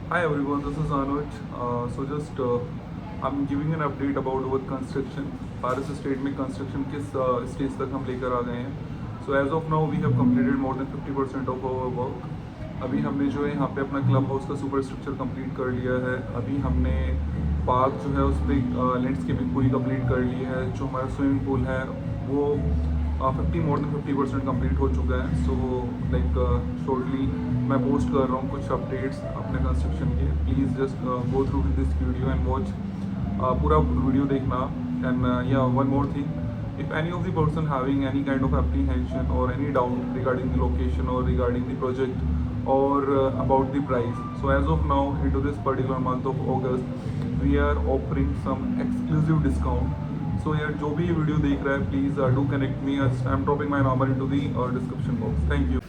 Hi everyone, this is Anuj. I'm giving an update about our construction. Paras estate में construction किस stage तक हम लेकर आ गए हैं. So as of now we have completed more than 50% of our work. अभी हमने जो है यहाँ पे अपना क्लब हाउस का सुपर स्ट्रक्चर कंप्लीट कर लिया है. अभी हमने पार्क जो है उस पर लैंडस्केपिंग पूरी कंप्लीट कर ली है. जो हमारा स्विमिंग पूल है वो 50% कंप्लीट हो चुका है. सो लाइक शॉर्टली मैं पोस्ट कर रहा हूँ कुछ अपडेट्स अपने कंस्ट्रक्शन के. Please just go through with this video and watch. पूरा वीडियो देखना. एंड या one more thing, if any of the person having any kind of apprehension or any doubt regarding the location or regarding the project or about the price, so as of now into this particular month of August we are offering some exclusive discount. So यार जो भी ये video देख रहा है please do connect me. I'm dropping my number into the description box. Thank you.